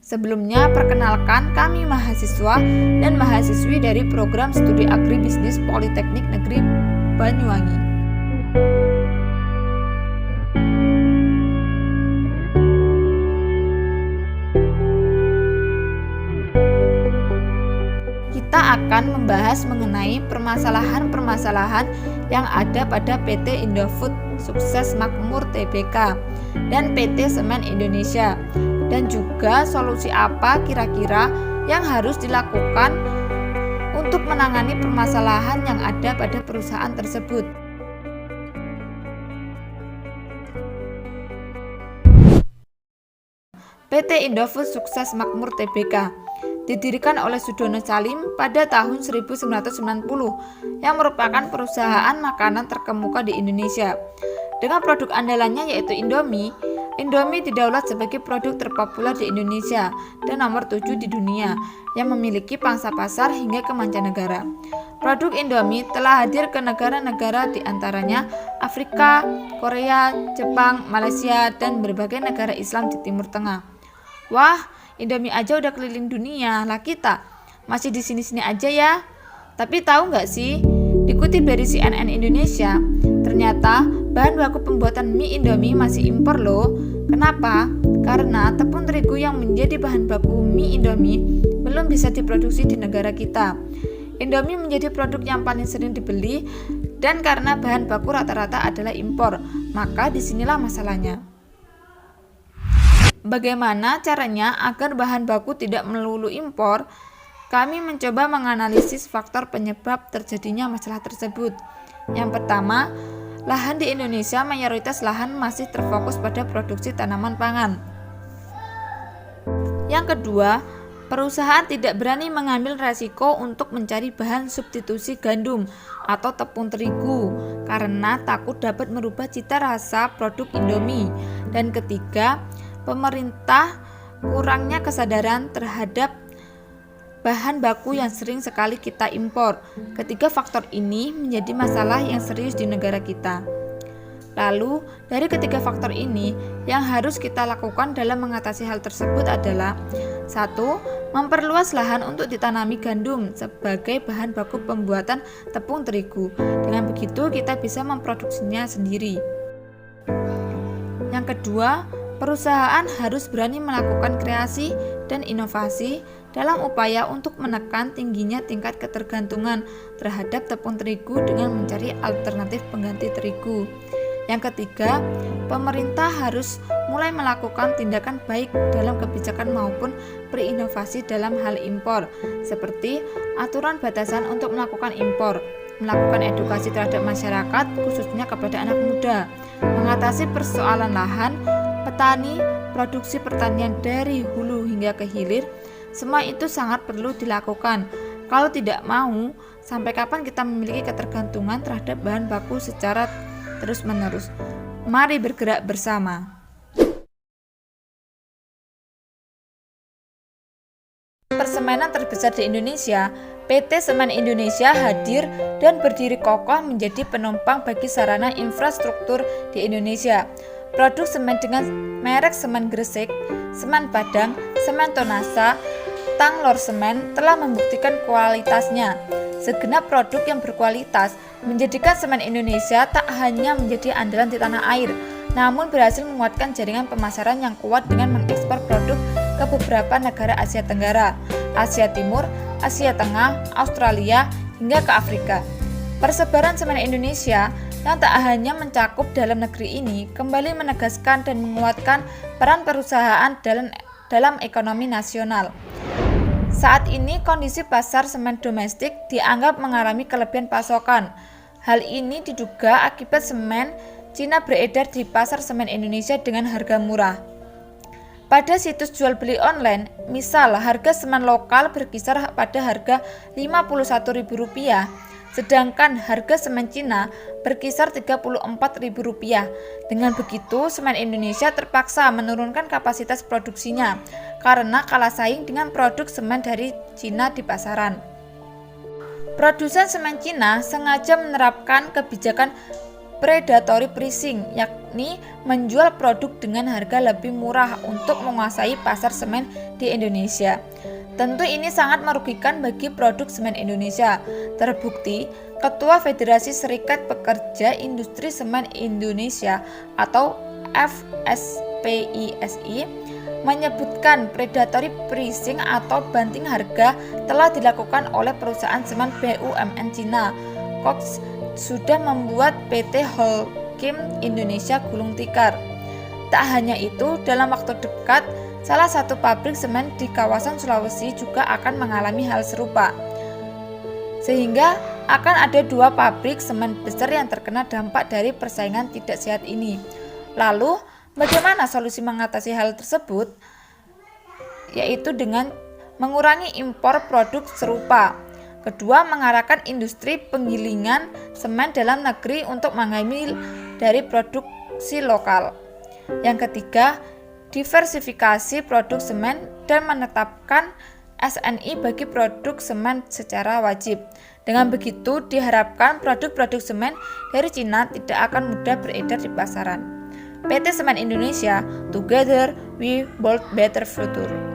Sebelumnya, perkenalkan kami mahasiswa dan mahasiswi dari program studi Agribisnis Politeknik Negeri Banyuwangi. Kita akan membahas mengenai permasalahan-permasalahan yang ada pada PT Indofood Sukses Makmur Tbk dan PT Semen Indonesia, dan juga solusi apa kira-kira yang harus dilakukan untuk menangani permasalahan yang ada pada perusahaan tersebut. PT Indofood Sukses Makmur Tbk didirikan oleh Sudono Salim pada tahun 1990 yang merupakan perusahaan makanan terkemuka di Indonesia. Dengan produk andalannya yaitu Indomie didaulat sebagai produk terpopuler di Indonesia dan nomor 7 di dunia yang memiliki pangsa pasar hingga ke mancanegara. Produk Indomie telah hadir ke negara-negara di antaranya Afrika, Korea, Jepang, Malaysia, dan berbagai negara Islam di Timur Tengah. Wah, Indomie aja udah keliling dunia, lah kita masih di sini-sini aja ya. Tapi tahu nggak sih, dikutip dari CNN Indonesia, ternyata bahan baku pembuatan mie Indomie masih impor loh. Kenapa? Karena tepung terigu yang menjadi bahan baku mie Indomie belum bisa diproduksi di negara kita. Indomie menjadi produk yang paling sering dibeli, dan karena bahan baku rata-rata adalah impor, maka disinilah masalahnya. Bagaimana caranya agar bahan baku tidak melulu impor? Kami mencoba menganalisis faktor penyebab terjadinya masalah tersebut. Yang pertama, lahan di Indonesia mayoritas lahan masih terfokus pada produksi tanaman pangan. Yang kedua, perusahaan tidak berani mengambil resiko untuk mencari bahan substitusi gandum atau tepung terigu karena takut dapat merubah cita rasa produk Indomie. Dan ketiga, pemerintah kurangnya kesadaran terhadap bahan baku yang sering sekali kita impor. Ketiga faktor ini menjadi masalah yang serius di negara kita. Lalu, dari ketiga faktor ini, yang harus kita lakukan dalam mengatasi hal tersebut adalah 1. Memperluas lahan untuk ditanami gandum sebagai bahan baku pembuatan tepung terigu. Dengan begitu, kita bisa memproduksinya sendiri. Yang kedua, perusahaan harus berani melakukan kreasi dan inovasi dalam upaya untuk menekan tingginya tingkat ketergantungan terhadap tepung terigu dengan mencari alternatif pengganti terigu. Yang ketiga, pemerintah harus mulai melakukan tindakan baik dalam kebijakan maupun berinovasi dalam hal impor, seperti aturan batasan untuk melakukan impor, melakukan edukasi terhadap masyarakat, khususnya kepada anak muda, mengatasi persoalan lahan, petani, produksi pertanian dari hulu hingga ke hilir. Semua itu sangat perlu dilakukan. Kalau tidak mau, sampai kapan kita memiliki ketergantungan terhadap bahan baku secara terus-menerus? Mari bergerak bersama. Persemenan terbesar di Indonesia, PT Semen Indonesia hadir dan berdiri kokoh menjadi penopang bagi sarana infrastruktur di Indonesia. Produk semen dengan merek Semen Gresik, Semen Padang, Semen Tonasa, Tanglor Semen telah membuktikan kualitasnya. Segenap produk yang berkualitas menjadikan Semen Indonesia tak hanya menjadi andalan di tanah air, namun berhasil menguatkan jaringan pemasaran yang kuat dengan mengekspor produk ke beberapa negara Asia Tenggara, Asia Timur, Asia Tengah, Australia, hingga ke Afrika. Persebaran Semen Indonesia yang tak hanya mencakup dalam negeri ini kembali menegaskan dan menguatkan peran perusahaan dalam ekonomi nasional. Saat ini kondisi pasar semen domestik dianggap mengalami kelebihan pasokan. Hal ini diduga akibat semen Cina beredar di pasar semen Indonesia dengan harga murah. Pada situs jual beli online, misal harga semen lokal berkisar pada harga Rp51.000, sedangkan harga semen Cina berkisar Rp34.000. Dengan begitu, semen Indonesia terpaksa menurunkan kapasitas produksinya karena kalah saing dengan produk semen dari Cina di pasaran. Produsen semen Cina sengaja menerapkan kebijakan predatory pricing, yakni menjual produk dengan harga lebih murah untuk menguasai pasar semen di Indonesia. Tentu ini sangat merugikan bagi produk semen Indonesia. Terbukti, Ketua Federasi Serikat Pekerja Industri Semen Indonesia atau FSPISI menyebutkan predatory pricing atau banting harga telah dilakukan oleh perusahaan semen BUMN Cina. Cox sudah membuat PT Holcim Indonesia gulung tikar. Tak hanya itu, dalam waktu dekat, salah satu pabrik semen di kawasan Sulawesi juga akan mengalami hal serupa. Sehingga akan ada 2 pabrik semen besar yang terkena dampak dari persaingan tidak sehat ini. Lalu, bagaimana solusi mengatasi hal tersebut? Yaitu dengan mengurangi impor produk serupa. Kedua, mengarahkan industri penggilingan semen dalam negeri untuk mengambil dari produksi lokal. Yang ketiga, diversifikasi produk semen dan menetapkan SNI bagi produk semen secara wajib. Dengan begitu, diharapkan produk-produk semen dari Cina tidak akan mudah beredar di pasaran. PT Semen Indonesia, Together We Build Better Future.